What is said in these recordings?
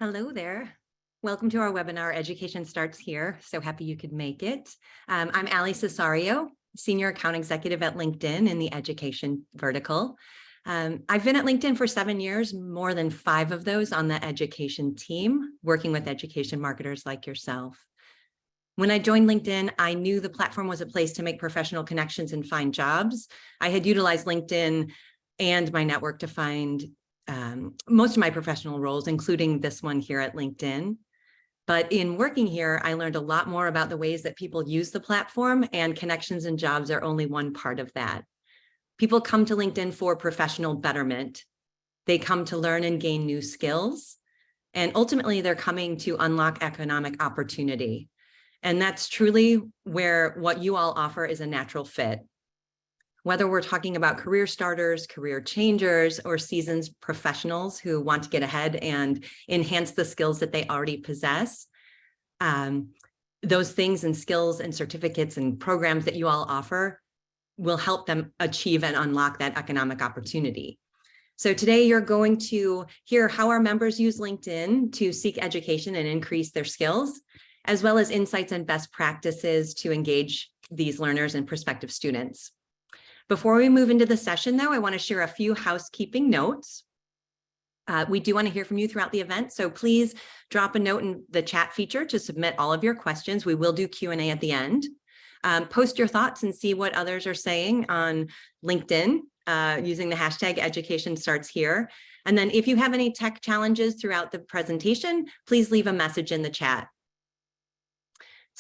Hello there. Welcome to our webinar, Education Starts Here. So happy you could make it. I'm Ali Cesario, Senior Account Executive at LinkedIn in the education vertical. I've been at LinkedIn for 7 years, more than 5 of those on the education team, working with education marketers like yourself. When I joined LinkedIn, I knew the platform was a place to make professional connections and find jobs. I had utilized LinkedIn and my network to find most of my professional roles, including this one here at LinkedIn. But in working here, I learned a lot more about the ways that people use the platform, and connections and jobs are only one part of that. People come to LinkedIn for professional betterment. They come to learn and gain new skills. And ultimately, they're coming to unlock economic opportunity. And that's truly where what you all offer is a natural fit. Whether we're talking about career starters, career changers, or seasoned professionals who want to get ahead and enhance the skills that they already possess, those things and skills and certificates and programs that you all offer will help them achieve and unlock that economic opportunity. So today you're going to hear how our members use LinkedIn to seek education and increase their skills, as well as insights and best practices to engage these learners and prospective students. Before we move into the session, though, I want to share a few housekeeping notes. We do want to hear from you throughout the event, so please drop a note in the chat feature to submit all of your questions. We will do Q&A at the end. Post your thoughts and see what others are saying on LinkedIn using the hashtag Education Starts Here. And then if you have any tech challenges throughout the presentation, please leave a message in the chat.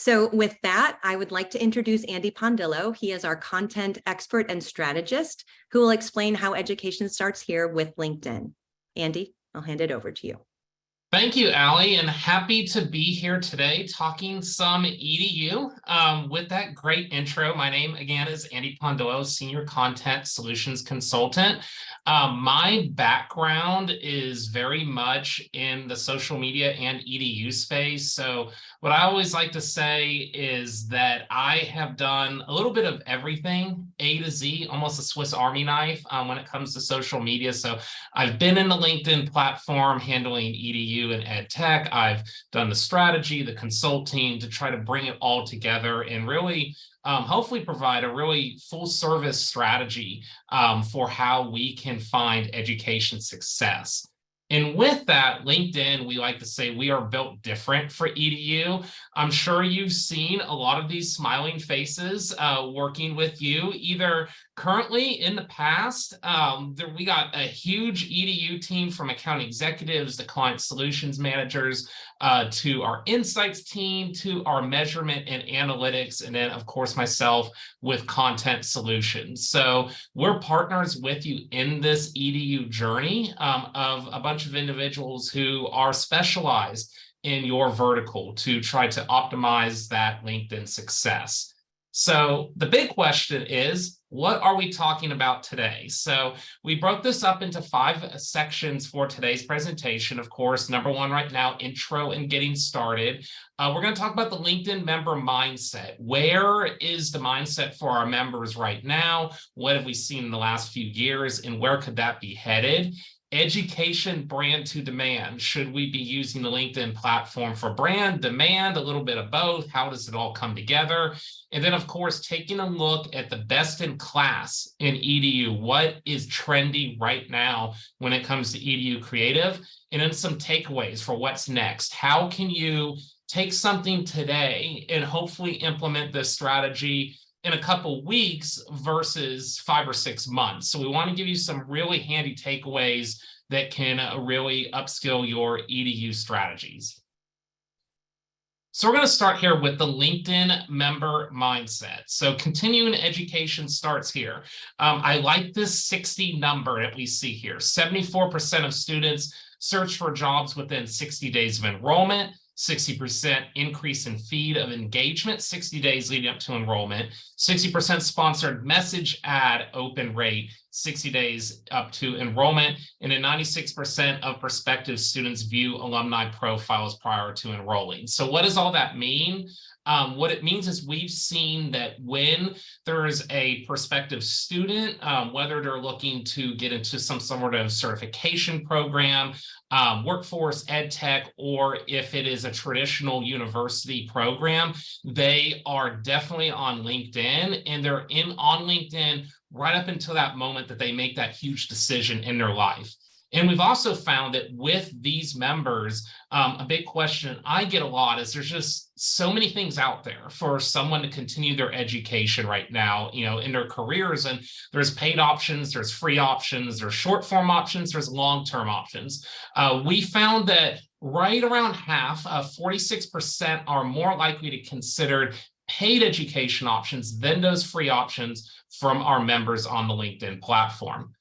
So with that, I would like to introduce Andy Pondillo. He is our content expert and strategist who will explain how education starts here with LinkedIn. Andy, I'll hand it over to you. Thank you, Ali, and happy to be here today talking some EDU. With that great intro, my name again is Andy Pondillo, Senior Content Solutions Consultant. My background is very much in the social media and EDU space. So what I always like to say is that I have done a little bit of everything, A to Z, almost a Swiss Army knife when it comes to social media. So I've been in the LinkedIn platform handling EDU and ed tech. I've done the strategy, the consulting to try to bring it all together and really hopefully provide a really full service strategy for how we can find education success. And with that, LinkedIn, we like to say we are built different for EDU. I'm sure you've seen a lot of these smiling faces working with you, either currently in the past. We got a huge EDU team from account executives, the client solutions managers, to our insights team, to our measurement and analytics, and then, of course, myself with content solutions. So we're partners with you in this EDU journey of a bunch of individuals who are specialized in your vertical to try to optimize that LinkedIn success. So the big question is, what are we talking about today? So we broke this up into 5 sections for today's presentation. Of course, number 1 right now, intro and getting started. We're going to talk about the LinkedIn member mindset. Where is the mindset for our members right now? What have we seen in the last few years, and where could that be headed? Education, brand to demand. Should we be using the LinkedIn platform for brand, demand, a little bit of both? How does it all come together? And then, of course, taking a look at the best in class in EDU. What is trendy right now when it comes to EDU creative? And then some takeaways for what's next. How can you take something today and hopefully implement this strategy in a couple weeks versus 5 or 6 months? So we want to give you some really handy takeaways that can really upskill your EDU strategies. So we're going to start here with the LinkedIn member mindset. So continuing education starts here. I like this 60 number that we see here. 74% of students search for jobs within 60 days of enrollment. 60% increase in feed of engagement, 60 days leading up to enrollment, 60% sponsored message ad open rate, 60 days up to enrollment, and then 96% of prospective students view alumni profiles prior to enrolling. So what does all that mean? What it means is we've seen that when there is a prospective student, whether they're looking to get into some sort of certification program, workforce, ed tech, or if it is a traditional university program, they are definitely on LinkedIn, and they're on LinkedIn right up until that moment that they make that huge decision in their life. And we've also found that with these members, a big question I get a lot is there's just so many things out there for someone to continue their education right now, in their careers. And there's paid options, there's free options, there's short form options, there's long-term options. We found that right around half, 46% are more likely to consider paid education options than those free options from our members on the LinkedIn platform.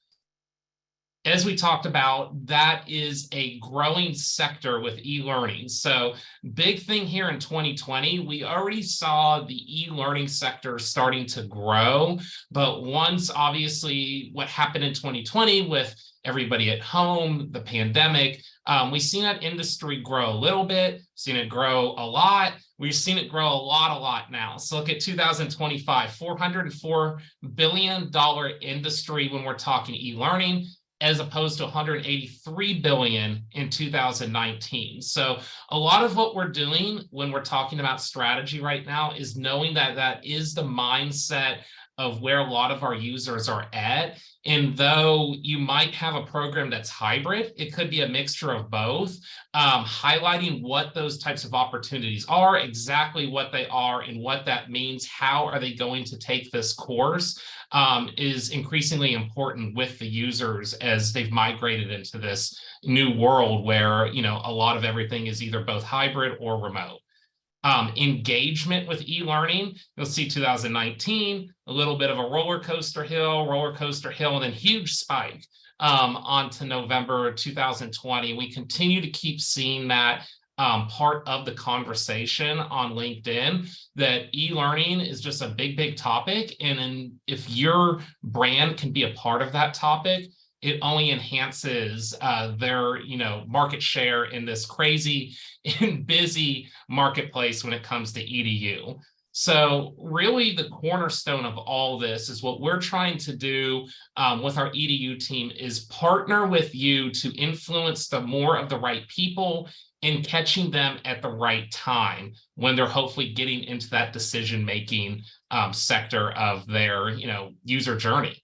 As we talked about, that is a growing sector with e-learning. So big thing here in 2020, we already saw the e-learning sector starting to grow. But once obviously what happened in 2020 with everybody at home, the pandemic, we've seen that industry grow a little bit, seen it grow a lot. We've seen it grow a lot now. So look at 2025, $404 billion industry when we're talking e-learning, as opposed to 183 billion in 2019. So a lot of what we're doing when we're talking about strategy right now is knowing that that is the mindset of where a lot of our users are at. And though you might have a program that's hybrid, it could be a mixture of both, highlighting what those types of opportunities are, exactly what they are and what that means, how are they going to take this course, is increasingly important with the users as they've migrated into this new world where, a lot of everything is either both hybrid or remote. Engagement with e-learning, you'll see 2019, a little bit of a roller coaster hill, and then huge spike onto November 2020. We continue to keep seeing that part of the conversation on LinkedIn, that e-learning is just a big topic. And if your brand can be a part of that topic, it only enhances their market share in this crazy and busy marketplace when it comes to EDU. So really the cornerstone of all this is what we're trying to do with our EDU team is partner with you to influence the more of the right people and catching them at the right time when they're hopefully getting into that decision-making sector of their user journey.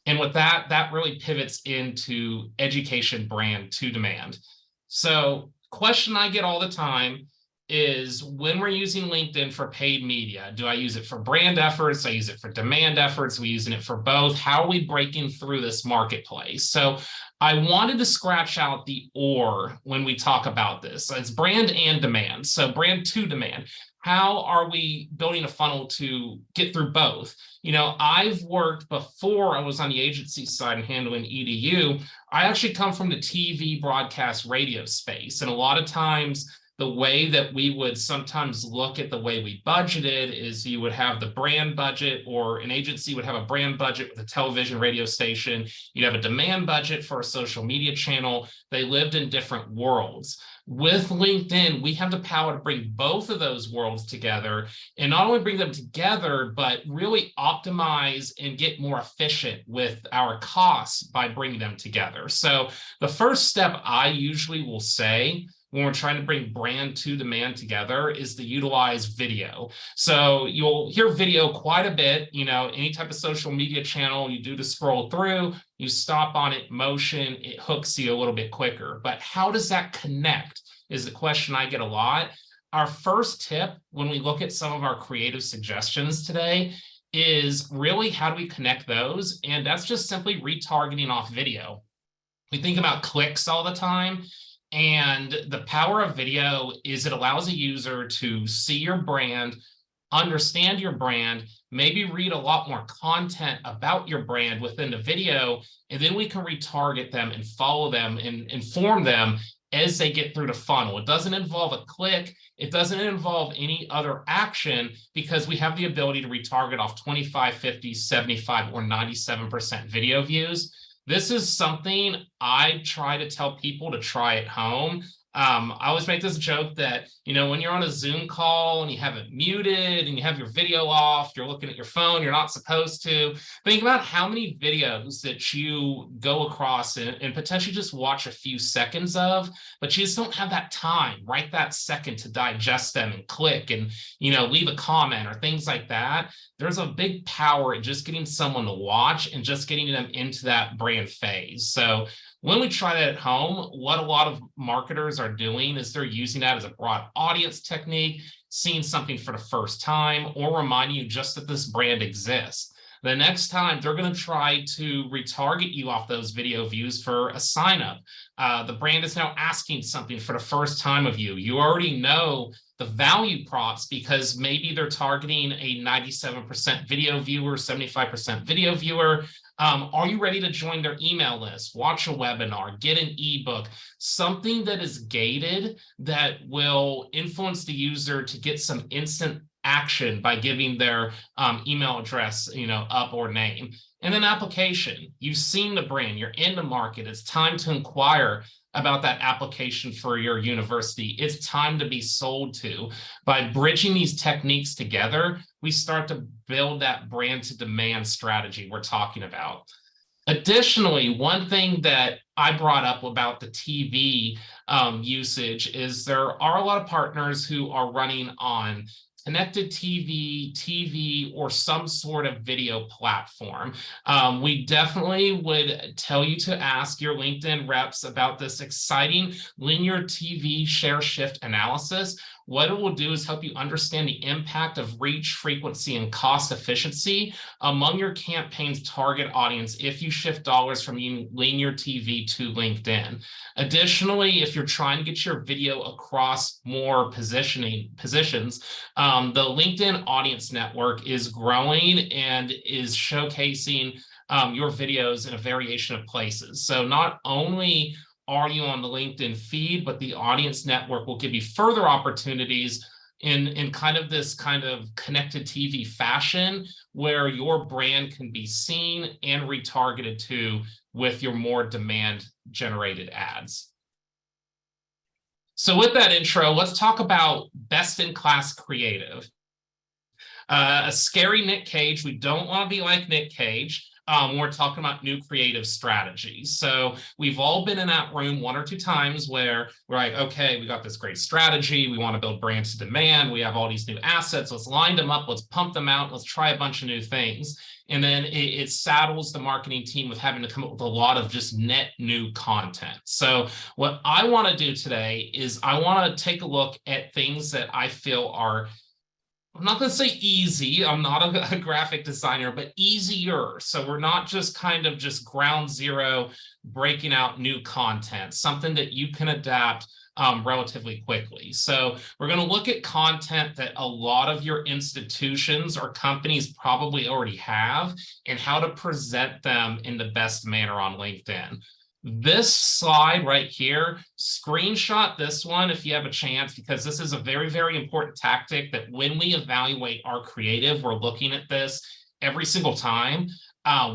And with that, that really pivots into education brand to demand. So question I get all the time is when we're using LinkedIn for paid media, do I use it for brand efforts? I use it for demand efforts. We're using it for both. How are we breaking through this marketplace? So I wanted to scratch out the or when we talk about this. So it's brand and demand. So brand to demand. How are we building a funnel to get through both? I've worked before I was on the agency side and handling EDU. I actually come from the TV broadcast radio space. And a lot of times the way that we would sometimes look at the way we budgeted is you would have the brand budget, or an agency would have a brand budget with a television radio station. You'd have a demand budget for a social media channel. They lived in different worlds. With LinkedIn, we have the power to bring both of those worlds together, and not only bring them together, but really optimize and get more efficient with our costs by bringing them together. So the first step I usually will say when we're trying to bring brand to demand together is to utilize video. So you'll hear video quite a bit, any type of social media channel you do to scroll through, you stop on it, motion, it hooks you a little bit quicker. But how does that connect is the question I get a lot. Our first tip when we look at some of our creative suggestions today is really how do we connect those? And that's just simply retargeting off video. We think about clicks all the time. And the power of video is it allows a user to see your brand, understand your brand, maybe read a lot more content about your brand within the video, and then we can retarget them and follow them and inform them as they get through the funnel. It doesn't involve a click. It doesn't involve any other action because we have the ability to retarget off 25, 50, 75, or 97% video views. This is something I try to tell people to try at home. I always make this joke that, when you're on a Zoom call and you have it muted and you have your video off, you're looking at your phone, you're not supposed to. Think about how many videos that you go across and potentially just watch a few seconds of, but you just don't have that time, right? That second to digest them and click and, leave a comment or things like that. There's a big power in just getting someone to watch and just getting them into that brand phase. So when we try that at home, what a lot of marketers are doing is they're using that as a broad audience technique, seeing something for the first time, or reminding you just that this brand exists. The next time they're going to try to retarget you off those video views for a sign up. The brand is now asking something for the first time of you. You already know the value props because maybe they're targeting a 97% video viewer, 75% video viewer. Are you ready to join their email list, watch a webinar, get an ebook, something that is gated that will influence the user to get some instant action by giving their email address, up or name. And then application. You've seen the brand, you're in the market. It's time to inquire about that application for your university. It's time to be sold to. By bridging these techniques together, we start to build that brand to demand strategy we're talking about. Additionally, one thing that I brought up about the TV usage is there are a lot of partners who are running on connected TV, or some sort of video platform. We definitely would tell you to ask your LinkedIn reps about this exciting linear TV share shift analysis. What it will do is help you understand the impact of reach, frequency, and cost efficiency among your campaign's target audience if you shift dollars from linear TV to LinkedIn. Additionally, if you're trying to get your video across more positions, the LinkedIn Audience Network is growing and is showcasing your videos in a variation of places. So not only are you on the LinkedIn feed, but the Audience Network will give you further opportunities in kind of this kind of connected TV fashion where your brand can be seen and retargeted to with your more demand generated ads. So with that intro, let's talk about best-in-class creative. A scary Nick Cage. We don't want to be like Nick Cage. We're talking about new creative strategies. So we've all been in that room one or two times where we're like, okay, we got this great strategy. We want to build brand to demand. We have all these new assets. Let's line them up. Let's pump them out. Let's try a bunch of new things. And then it saddles the marketing team with having to come up with a lot of just net new content. So what I want to do today is I want to take a look at things that I feel are, I'm not going to say easy, I'm not a graphic designer, but easier. So we're not just kind of just ground zero, breaking out new content, something that you can adapt relatively quickly. So we're going to look at content that a lot of your institutions or companies probably already have and how to present them in the best manner on LinkedIn. This slide right here, screenshot this one if you have a chance, because this is a very, very important tactic that when we evaluate our creative, we're looking at this every single time.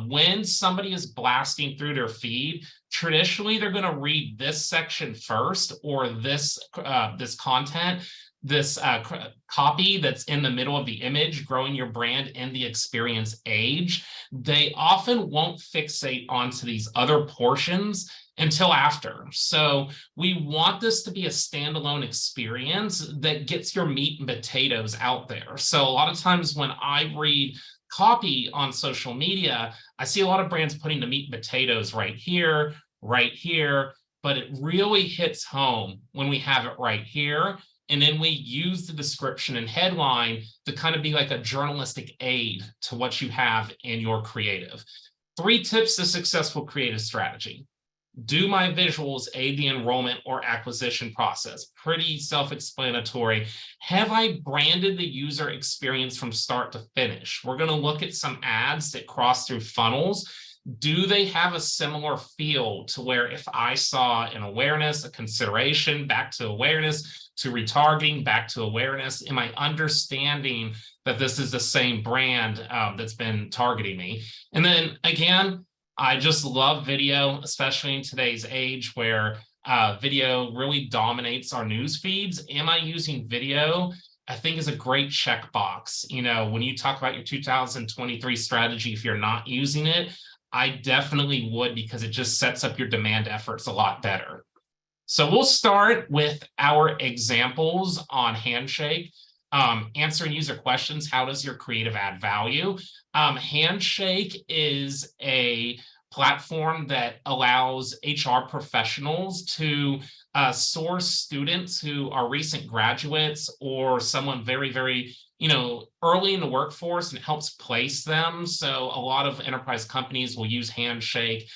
When somebody is blasting through their feed, traditionally they're going to read this section first, or this content, this copy that's in the middle of the image, growing your brand in the experience age. They often won't fixate onto these other portions until after. So we want this to be a standalone experience that gets your meat and potatoes out there. So a lot of times when I read copy on social media, I see a lot of brands putting the meat and potatoes right here, but it really hits home when we have it right here. And then we use the description and headline to kind of be like a journalistic aid to what you have in your creative. 3 tips to successful creative strategy. Do my visuals aid the enrollment or acquisition process? Pretty self-explanatory. Have I branded the user experience from start to finish? We're going to look at some ads that cross through funnels. Do they have a similar feel to where if I saw an awareness, a consideration, back to awareness, to retargeting, back to awareness, am I understanding that this is the same brand that's been targeting me? And then again, I just love video, especially in today's age where Video really dominates our news feeds. Am I using video? I think is a great checkbox. You know, when you talk about your 2023 strategy, if you're not using it, I definitely would, because it just sets up your demand efforts a lot better. So we'll start with our examples on Handshake. Answering user questions, how does your creative add value? Handshake is a platform that allows HR professionals to source students who are recent graduates or someone very, very, early in the workforce, and it helps place them. So a lot of enterprise companies will use Handshake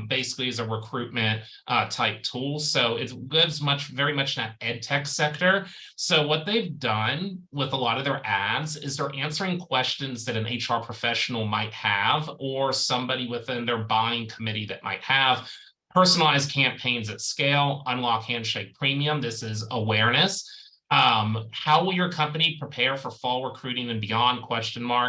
basically as a recruitment type tool. So it lives very much in that ed tech sector. So what they've done with a lot of their ads is they're answering questions that an HR professional might have, or somebody within their buying committee that might have. Personalized campaigns at scale, unlock Handshake Premium. This is awareness. How will your company prepare for fall recruiting and beyond? ?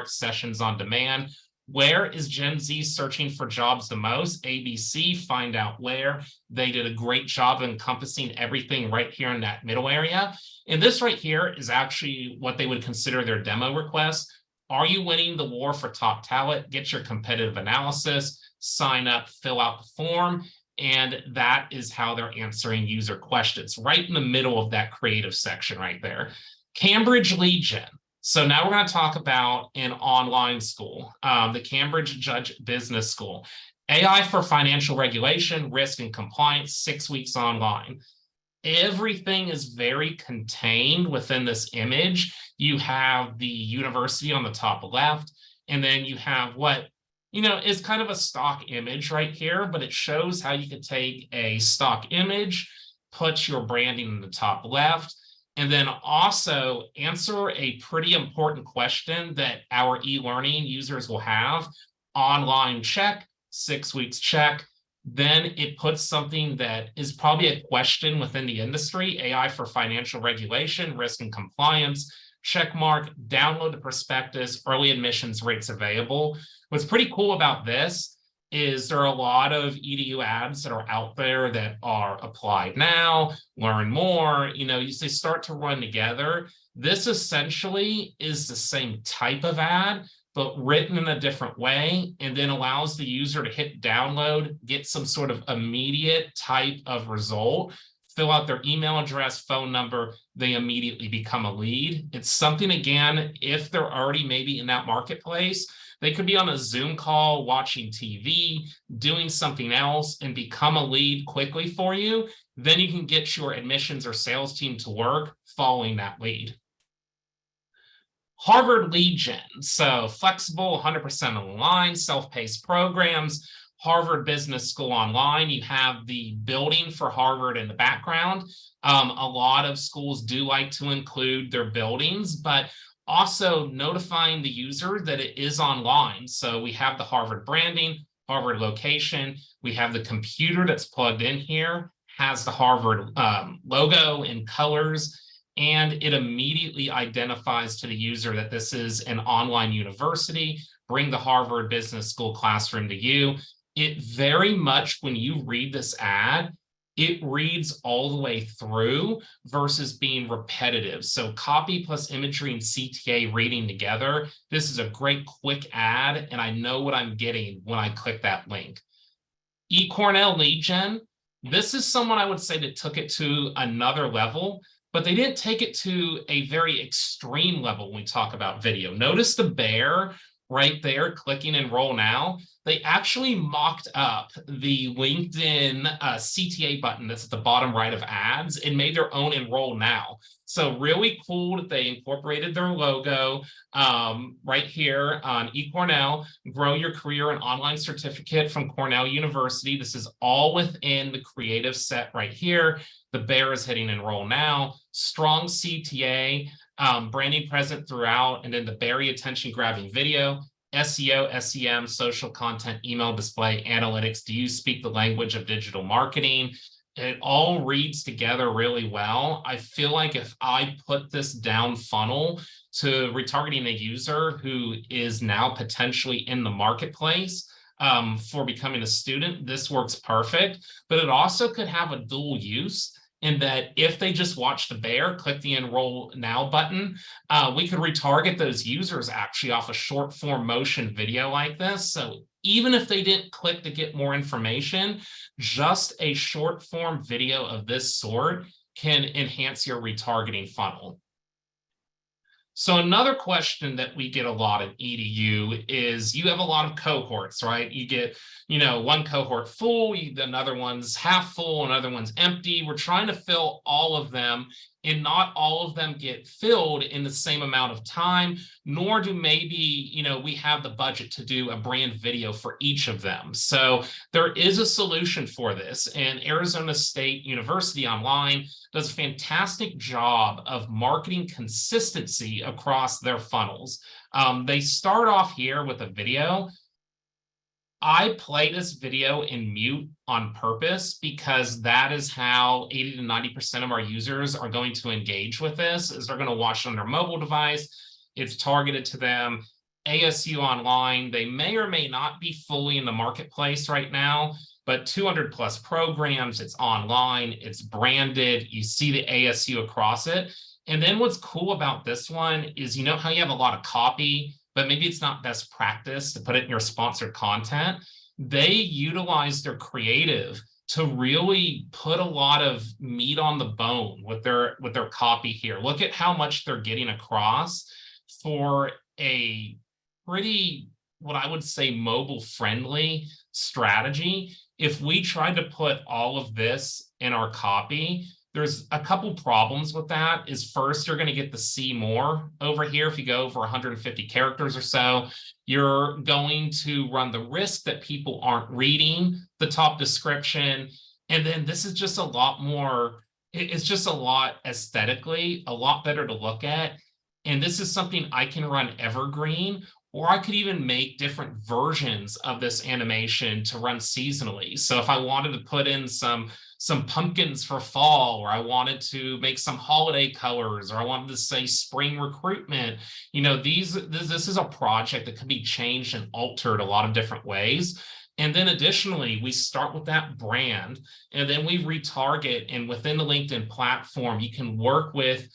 Sessions on demand. Where is Gen Z searching for jobs the most? ABC, find out where. They did a great job of encompassing everything right here in that middle area. And this right here is actually what they would consider their demo request. Are you winning the war for top talent? Get your competitive analysis, sign up, fill out the form. And that is how they're answering user questions, right in the middle of that creative section right there. Cambridge lead gen. So now we're going to talk about an online school, the Cambridge Judge Business School. AI for financial regulation, risk, and compliance, 6 weeks online. Everything is very contained within this image. You have the university on the top left, and then you have what is kind of a stock image right here, but it shows how you could take a stock image, put your branding in the top left, and then also answer a pretty important question that our e-learning users will have. Online check, 6 weeks check. Then it puts something that is probably a question within the industry, AI for financial regulation, risk, and compliance, check mark, download the prospectus, early admissions rates available. What's pretty cool about this is there are a lot of EDU ads that are out there that are applied now, learn more, they start to run together. This essentially is the same type of ad, but written in a different way, and then allows the user to hit download, get some sort of immediate type of result, fill out their email address, phone number, they immediately become a lead. It's something, again, if they're already maybe in that marketplace, they could be on a Zoom call, watching TV, doing something else, and become a lead quickly for you. Then you can get your admissions or sales team to work following that lead. Harvard lead gen. So flexible, 100% online, self-paced programs. Harvard Business School online. You have the building for Harvard in the background. A lot of schools do like to include their buildings, but also notifying the user that it is online. So we have the Harvard branding, Harvard location. We have the computer that's plugged in here, has the Harvard logo in colors, and it immediately identifies to the user that this is an online university. Bring the Harvard Business School classroom to you. It very much, when you read this ad, it reads all the way through versus being repetitive. So copy plus imagery and CTA reading together. This is a great quick ad, and I know what I'm getting when I click that link. ECornell lead gen. This is someone I would say that took it to another level, but they didn't take it to a very extreme level when we talk about video. Notice the bear right there, clicking enroll now. They actually mocked up the LinkedIn CTA button that's at the bottom right of ads and made their own enroll now. So really cool that they incorporated their logo right here on eCornell, grow your career and online certificate from Cornell University. This is all within the creative set right here. The bear is hitting enroll now, strong CTA, branding present throughout, and then the very attention grabbing video, SEO, SEM, social content, email display, analytics. Do you speak the language of digital marketing? It all reads together really well. I feel like if I put this down funnel to retargeting a user who is now potentially in the marketplace, for becoming a student, this works perfect, but it also could have a dual use in that if they just watch the bear, click the enroll now button, we could retarget those users actually off a short form motion video like this. So even if they didn't click to get more information, just a short form video of this sort can enhance your retargeting funnel. So another question that we get a lot in EDU is you have a lot of cohorts, right? You get, one cohort full, another one's half full, another one's empty. We're trying to fill all of them, and not all of them get filled in the same amount of time, nor do maybe, we have the budget to do a brand video for each of them. So there is a solution for this, and Arizona State University Online does a fantastic job of marketing consistency across their funnels. They start off here with a video. I play this video in mute on purpose because that is how 80 to 90% of our users are going to engage with this, is they're going to watch it on their mobile device. It's targeted to them. ASU Online, they may or may not be fully in the marketplace right now, but 200 plus programs, it's online, it's branded, you see the ASU across it. And then what's cool about this one is, how you have a lot of copy, but maybe it's not best practice to put it in your sponsored content. They utilize their creative to really put a lot of meat on the bone with their copy here. Look at how much they're getting across for a pretty, what I would say, mobile friendly strategy. If we tried to put all of this in our copy, there's a couple problems with that. Is first, you're going to get the see more over here. If you go over 150 characters or so, you're going to run the risk that people aren't reading the top description. And then this is just a lot more, it's just a lot aesthetically, a lot better to look at. And this is something I can run evergreen, or I could even make different versions of this animation to run seasonally. So if I wanted to put in some pumpkins for fall, or I wanted to make some holiday colors, or I wanted to say spring recruitment, this is a project that can be changed and altered a lot of different ways. And then additionally, we start with that brand, and then we retarget. And within the LinkedIn platform, you can work with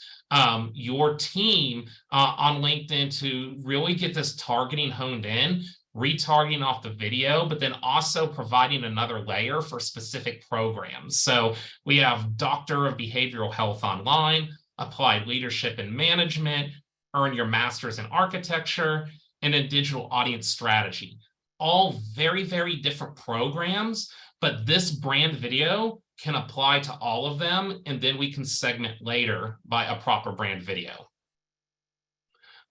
your team on LinkedIn to really get this targeting honed in, retargeting off the video, but then also providing another layer for specific programs. So we have Doctor of Behavioral Health Online, Applied Leadership and Management, Earn Your Master's in Architecture, and then Digital Audience Strategy. All very, very different programs, but this brand video can apply to all of them, and then we can segment later by a proper brand video.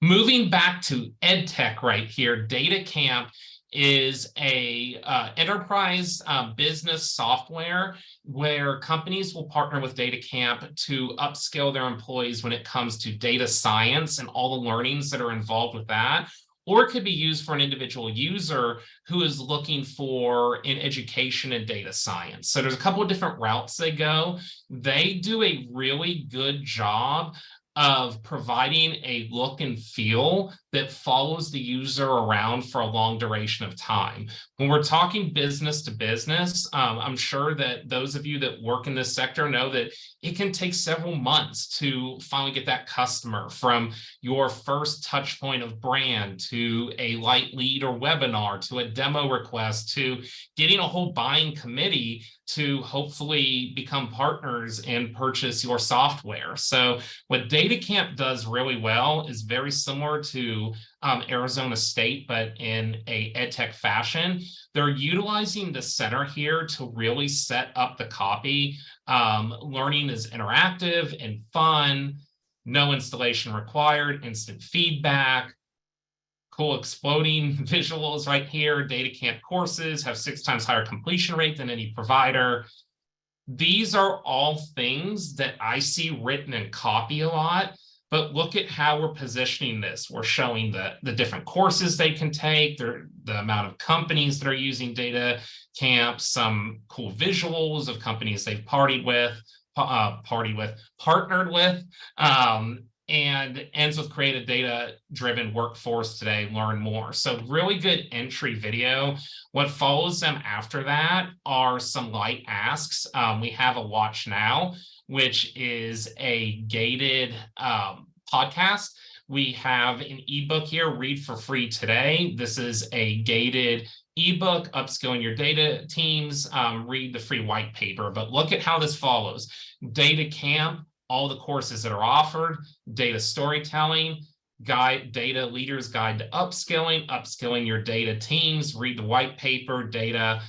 Moving back to EdTech right here, DataCamp is a enterprise business software where companies will partner with DataCamp to upskill their employees when it comes to data science and all the learnings that are involved with that. Or it could be used for an individual user who is looking for an education in data science. So there's a couple of different routes they go. They do a really good job of providing a look and feel that follows the user around for a long duration of time. When we're talking business to business, I'm sure that those of you that work in this sector know that it can take several months to finally get that customer from your first touch point of brand to a light lead or webinar to a demo request to getting a whole buying committee to hopefully become partners and purchase your software. So what DataCamp does really well is very similar to Arizona State, but in a EdTech fashion. They're utilizing the center here to really set up the copy. Learning is interactive and fun, no installation required, instant feedback, cool exploding visuals right here. DataCamp courses have 6 times higher completion rate than any provider. These are all things that I see written in copy a lot, but look at how we're positioning this. We're showing the different courses they can take, the amount of companies that are using DataCamp, some cool visuals of companies they've partnered with. and ends with create a data-driven workforce today, learn more. So really good entry video. What follows them after that are some light asks. We have a Watch Now, which is a gated podcast. We have an ebook here, Read for Free Today. This is a gated ebook, upskilling your data teams, read the free white paper. But look at how this follows. Data Camp, all the courses that are offered, data storytelling, data leaders guide to upskilling, upskilling your data teams, read the white paper, data,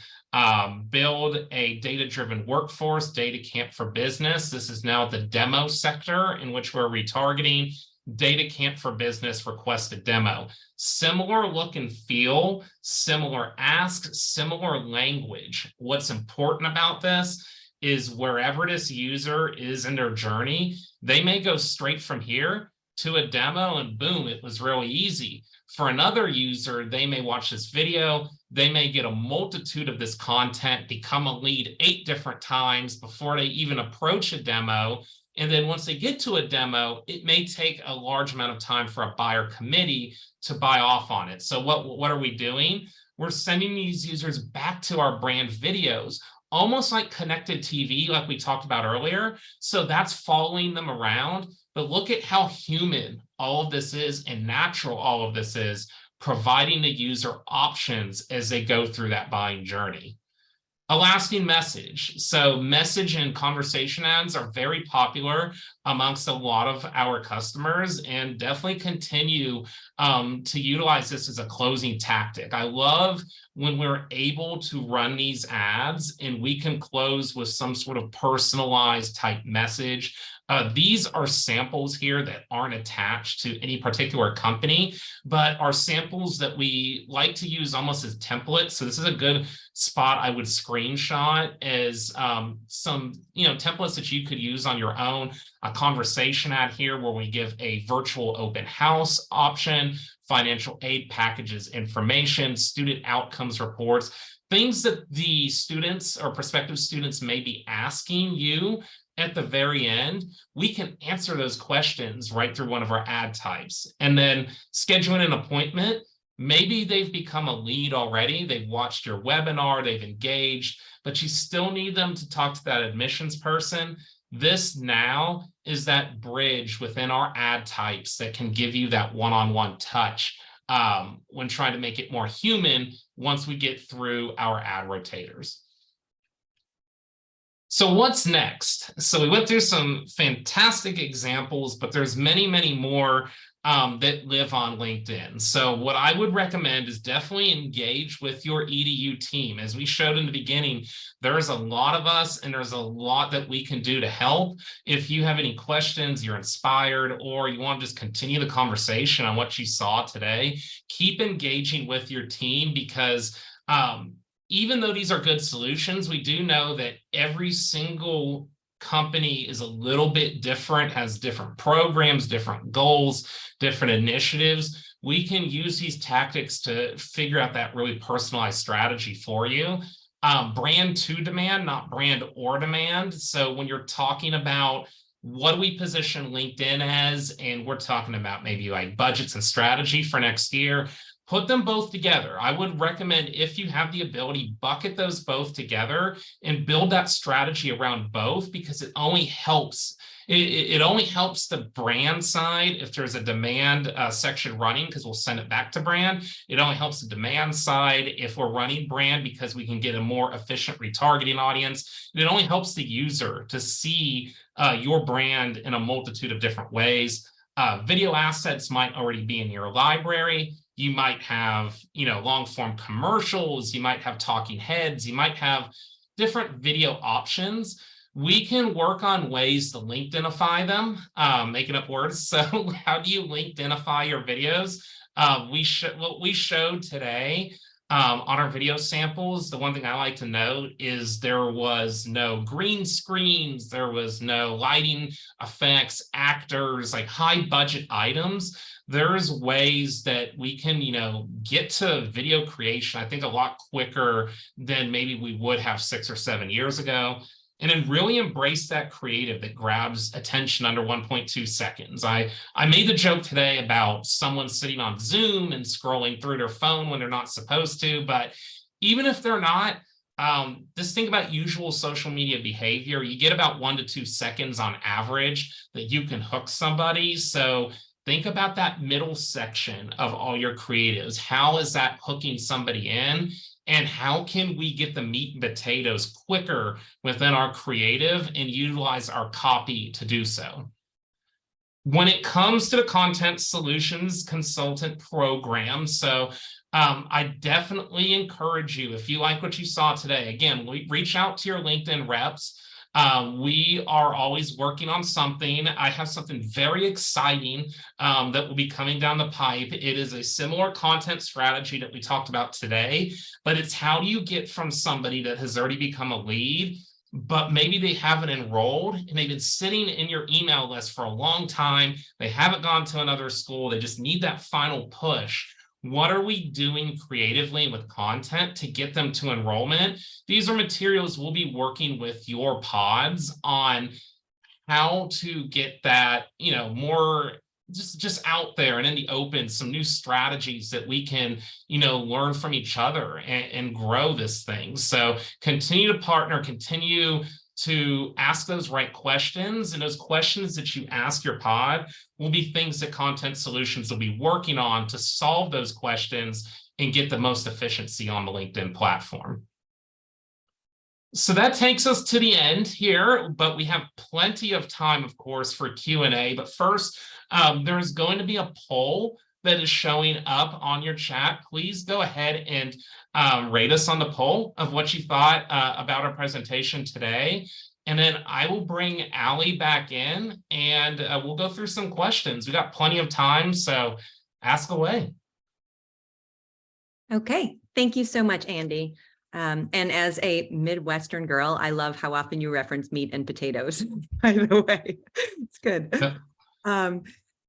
build a data-driven workforce, Data Camp for Business. This is now the demo sector in which we're retargeting. Data Camp for Business, request a demo. Similar look and feel, similar ask, similar language. What's important about this is wherever this user is in their journey, they may go straight from here to a demo and boom, it was really easy. For another user, they may watch this video, they may get a multitude of this content, become a lead 8 different times before they even approach a demo. And then once they get to a demo, it may take a large amount of time for a buyer committee to buy off on it. So what are we doing? We're sending these users back to our brand videos, almost like connected TV, like we talked about earlier. So that's following them around. But look at how human all of this is and natural all of this is, providing the user options as they go through that buying journey. A lasting message. So message and conversation ads are very popular amongst a lot of our customers, and definitely continue to utilize this as a closing tactic. I love when we're able to run these ads and we can close with some sort of personalized type message. These are samples here that aren't attached to any particular company, but are samples that we like to use almost as templates. So this is a good spot I would screenshot as some templates that you could use on your own. A conversation ad here where we give a virtual open house option, financial aid packages information, student outcomes reports, things that the students or prospective students may be asking you at the very end. We can answer those questions right through one of our ad types. And then scheduling an appointment. Maybe they've become a lead already. They've watched your webinar, they've engaged, but you still need them to talk to that admissions person. This now is that bridge within our ad types that can give you that one-on-one touch when trying to make it more human once we get through our ad rotators. So what's next? So we went through some fantastic examples, but there's many, many more that live on LinkedIn. So what I would recommend is definitely engage with your EDU team. As we showed in the beginning, there's a lot of us and there's a lot that we can do to help. If you have any questions, you're inspired, or you want to just continue the conversation on what you saw today, keep engaging with your team, because even though these are good solutions, we do know that every single company is a little bit different, has different programs, different goals, different initiatives. We can use these tactics to figure out that really personalized strategy for you. Brand to demand, not brand or demand. So when you're talking about what do we position LinkedIn as, and we're talking about maybe like budgets and strategy for next year, put them both together. I would recommend, if you have the ability, bucket those both together and build that strategy around both, because it only helps. It only helps the brand side if there's a demand section running, because we'll send it back to brand. It only helps the demand side if we're running brand, because we can get a more efficient retargeting audience. It only helps the user to see your brand in a multitude of different ways. Video assets might already be in your library. You might have, long form commercials. You might have talking heads. You might have different video options. We can work on ways to LinkedInify them, making up words. So how do you LinkedInify your videos? What we showed today on our video samples, the one thing I like to note is there was no green screens, there was no lighting effects, actors, like high budget items. There's ways that we can, get to video creation, I think, a lot quicker than maybe we would have 6 or 7 years ago. and then really embrace that creative that grabs attention under 1.2 seconds. I made the joke today about someone sitting on Zoom and scrolling through their phone when they're not supposed to, but even if they're not, just think about usual social media behavior. You get about 1 to 2 seconds on average that you can hook somebody. So think about that middle section of all your creatives. How is that hooking somebody in? And how can we get the meat and potatoes quicker within our creative and utilize our copy to do so? When it comes to the content solutions consultant program, so I definitely encourage you, if you like what you saw today, again, reach out to your LinkedIn reps. We are always working on something. I have something very exciting that will be coming down the pipe. It is a similar content strategy that we talked about today, but it's how do you get from somebody that has already become a lead, but maybe they haven't enrolled and they've been sitting in your email list for a long time. They haven't gone to another school. They just need that final push. What are we doing creatively with content to get them to enrollment? These are materials we'll be working with your pods on how to get that, more just out there and in the open, some new strategies that we can, learn from each other and grow this thing. So continue to partner, continue to ask those right questions, and those questions that you ask your pod will be things that Content Solutions will be working on to solve those questions and get the most efficiency on the LinkedIn platform. So that takes us to the end here, but we have plenty of time, of course, for Q&A. But first, there's going to be a poll that is showing up on your chat. Please go ahead and rate us on the poll of what you thought about our presentation today. And then I will bring Allie back in and we'll go through some questions. We got plenty of time, so ask away. Okay, thank you so much, Andy. And as a Midwestern girl, I love how often you reference meat and potatoes, by the way. It's good. Yeah.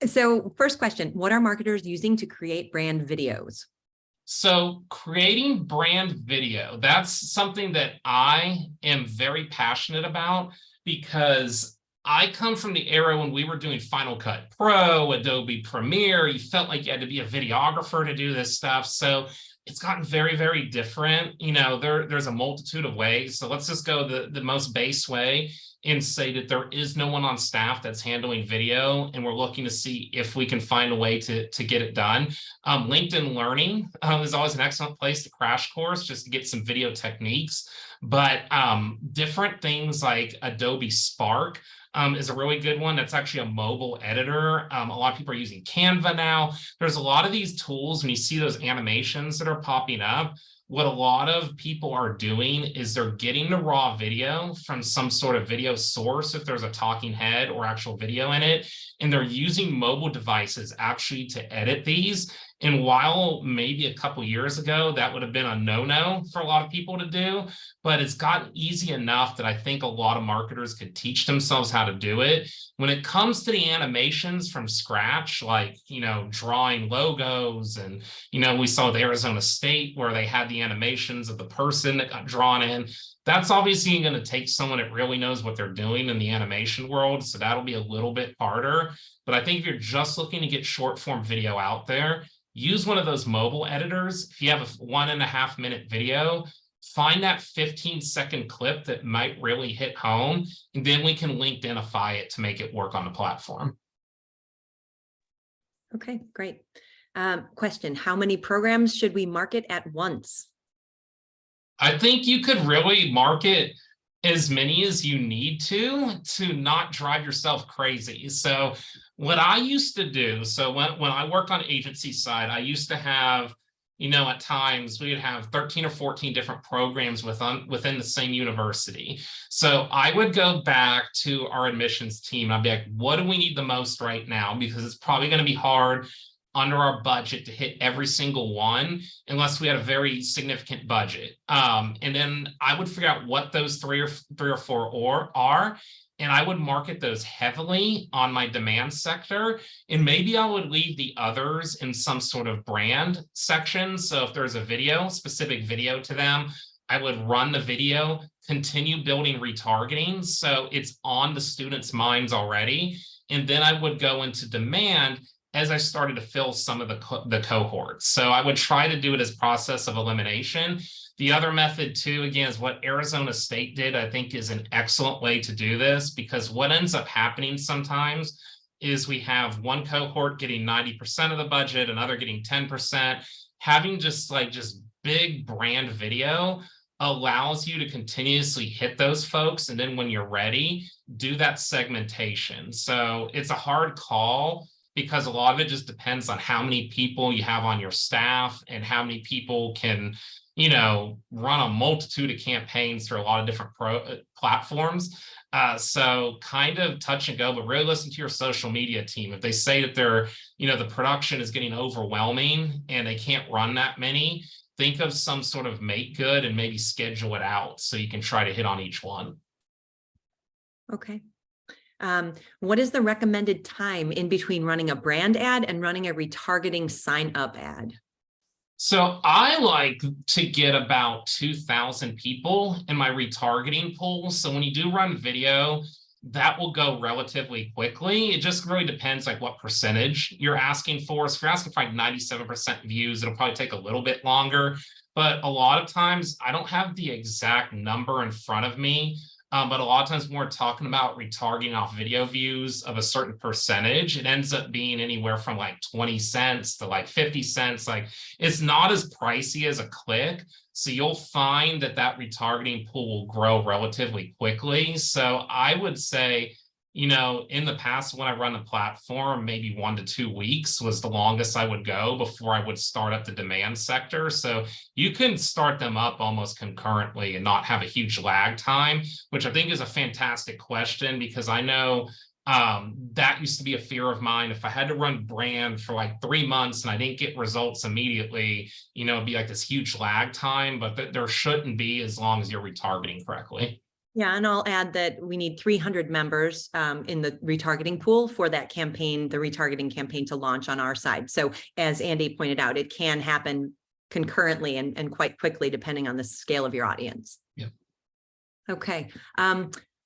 So first question, what are marketers using to create brand videos? So creating brand video, that's something that I am very passionate about because I come from the era when we were doing Final Cut Pro, Adobe Premiere. You felt like you had to be a videographer to do this stuff. So it's gotten very, very different. There's a multitude of ways. So let's just go the most base way and say that there is no one on staff that's handling video, and we're looking to see if we can find a way to get it done. LinkedIn Learning is always an excellent place to crash course just to get some video techniques. But different things like Adobe Spark is a really good one. That's actually a mobile editor. A lot of people are using Canva now. There's a lot of these tools. When you see those animations that are popping up, what a lot of people are doing is they're getting the raw video from some sort of video source, if there's a talking head or actual video in it, and they're using mobile devices actually to edit these. And while maybe a couple years ago, that would have been a no-no for a lot of people to do, but it's gotten easy enough that I think a lot of marketers could teach themselves how to do it. When it comes to the animations from scratch, like, drawing logos, and, we saw the Arizona State where they had the animations of the person that got drawn in. That's obviously going to take someone that really knows what they're doing in the animation world. So that'll be a little bit harder. But I think if you're just looking to get short form video out there, use one of those mobile editors. If you have a 1.5 minute video, find that 15-second clip that might really hit home, and then we can LinkedInify it to make it work on the platform. Okay, great. Question, how many programs should we market at once? I think you could really market as many as you need to not drive yourself crazy. So what I used to do, so when I worked on agency side, I used to have, at times we would have 13 or 14 different programs within the same university. So I would go back to our admissions team. I'd be like, what do we need the most right now? Because it's probably going to be hard under our budget to hit every single one unless we had a very significant budget. And then I would figure out what those three or four are, and I would market those heavily on my demand sector. And maybe I would leave the others in some sort of brand section. So if there's a specific video to them, I would run the video continue building retargeting. So it's on the students' minds already. And then I would go into demand as I started to fill some of the cohorts. So I would try to do it as process of elimination. The other method too, again, is what Arizona State did, I think is an excellent way to do this, because what ends up happening sometimes is we have one cohort getting 90% of the budget, another getting 10%. Having just big brand video allows you to continuously hit those folks. And then when you're ready, do that segmentation. So it's a hard call because a lot of it just depends on how many people you have on your staff and how many people can, run a multitude of campaigns through a lot of different platforms. So kind of touch and go, but really listen to your social media team. If they say that they're, the production is getting overwhelming and they can't run that many, think of some sort of make good and maybe schedule it out so you can try to hit on each one. Okay. What is the recommended time in between running a brand ad and running a retargeting sign up ad? So I like to get about 2,000 people in my retargeting pool. So when you do run video, that will go relatively quickly. It just really depends what percentage you're asking for. So if you're asking for 97% views, it'll probably take a little bit longer. But a lot of times I don't have the exact number in front of me. But a lot of times when we're talking about retargeting off video views of a certain percentage, it ends up being anywhere from 20 cents to 50 cents. It's not as pricey as a click. So you'll find that retargeting pool will grow relatively quickly. So I would say, in the past, when I run the platform, maybe 1 to 2 weeks was the longest I would go before I would start up the demand sector. So you can start them up almost concurrently and not have a huge lag time, which I think is a fantastic question, because I know that used to be a fear of mine. If I had to run brand for 3 months and I didn't get results immediately, it'd be this huge lag time, but there shouldn't be, as long as you're retargeting correctly. Yeah, and I'll add that we need 300 members in the retargeting pool for that campaign, the retargeting campaign, to launch on our side. So as Andy pointed out, it can happen concurrently and quite quickly, depending on the scale of your audience. Yeah. Okay.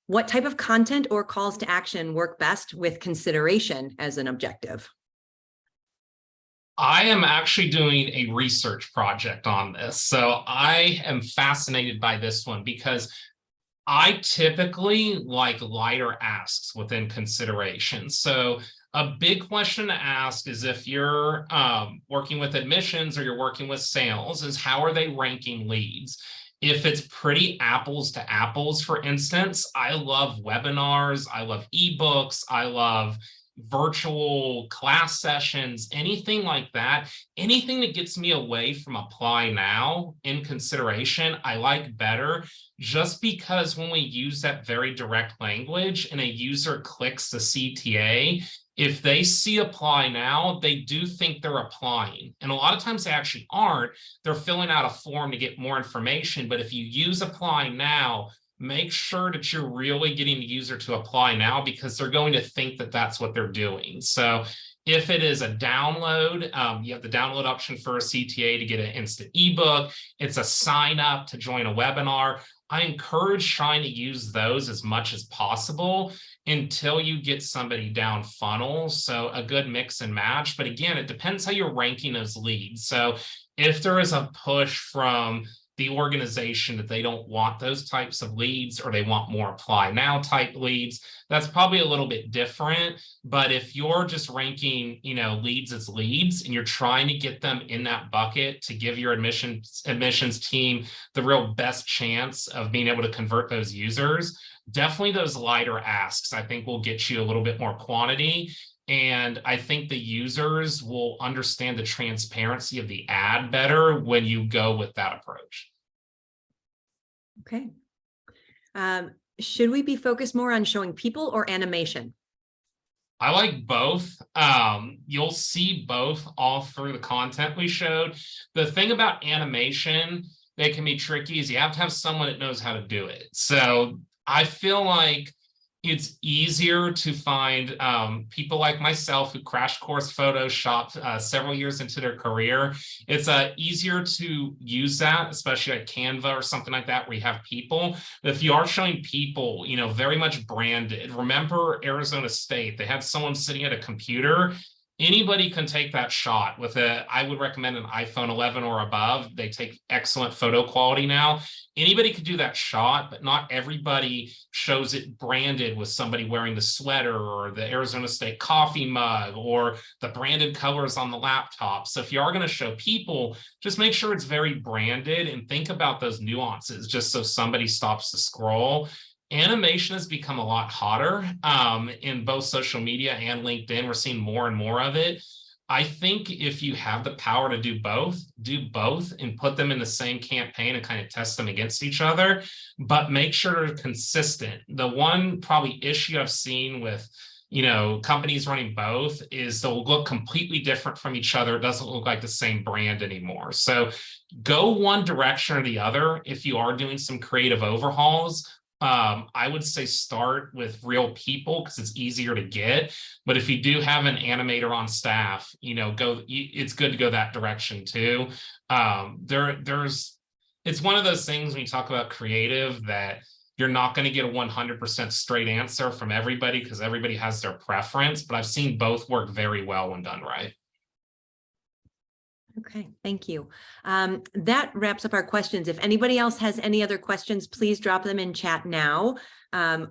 What type of content or calls to action work best with consideration as an objective? I am actually doing a research project on this. So I am fascinated by this one because I typically like lighter asks within consideration. So a big question to ask is, if you're working with admissions or you're working with sales, is how are they ranking leads? If it's pretty apples to apples, for instance, I love webinars, I love ebooks, I love virtual class sessions, anything like that, anything that gets me away from apply now in consideration, I like better, just because when we use that very direct language and a user clicks the CTA, if they see apply now, they do think they're applying. And a lot of times they actually aren't. They're filling out a form to get more information. But if you use apply now, make sure that you're really getting the user to apply now, because they're going to think that that's what they're doing. So if it is a download, you have the download option for a CTA to get an instant ebook. It's a sign up to join a webinar. I encourage trying to use those as much as possible until you get somebody down funnel. So a good mix and match. But again, it depends how you're ranking those leads. So if there is a push from the organization that they don't want those types of leads, or they want more apply now type leads, that's probably a little bit different. But if you're just ranking, leads as leads, and you're trying to get them in that bucket to give your admissions team the real best chance of being able to convert those users, definitely those lighter asks, I think, will get you a little bit more quantity. And I think the users will understand the transparency of the ad better when you go with that approach. Okay. Should we be focused more on showing people or animation? I like both. You'll see both all through the content we showed. The thing about animation that can be tricky is you have to have someone that knows how to do it. So I feel like it's easier to find people like myself who crash course Photoshop several years into their career. It's easier to use that, especially at Canva or something like that, where you have people. But if you are showing people, you know, very much branded, remember Arizona State, they had someone sitting at a computer. Anybody can take that shot with I would recommend an iPhone 11 or above. They take excellent photo quality now. Anybody could do that shot, but not everybody shows it branded with somebody wearing the sweater or the Arizona State coffee mug or the branded colors on the laptop. So if you are going to show people, just make sure it's very branded and think about those nuances just so somebody stops to scroll. Animation has become a lot hotter in both social media and LinkedIn. We're seeing more and more of it. I think if you have the power to do both and put them in the same campaign and kind of test them against each other, but make sure they're consistent. The one probably issue I've seen with, you know, companies running both is they'll look completely different from each other. It doesn't look like the same brand anymore. So go one direction or the other if you are doing some creative overhauls. I would say start with real people because it's easier to get. But if you do have an animator on staff, you know, it's good to go that direction too. It's one of those things when you talk about creative that you're not going to get a 100% straight answer from everybody because everybody has their preference. But I've seen both work very well when done right. Okay, thank you. That wraps up our questions. If anybody else has any other questions, please drop them in chat now.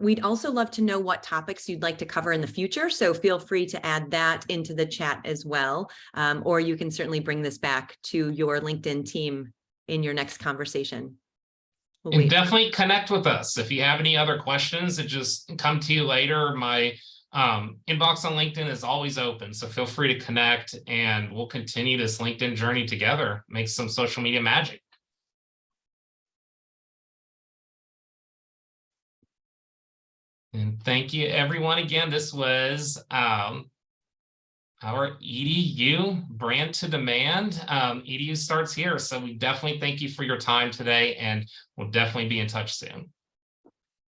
We'd also love to know what topics you'd like to cover in the future, so feel free to add that into the chat as well, or you can certainly bring this back to your LinkedIn team in your next conversation. And definitely connect with us. If you have any other questions that just come to you later, my inbox on LinkedIn is always open, so feel free to connect and we'll continue this LinkedIn journey together, make some social media magic. And thank you everyone again. This was our EDU brand to demand. EDU starts here, so we definitely thank you for your time today and we'll definitely be in touch soon.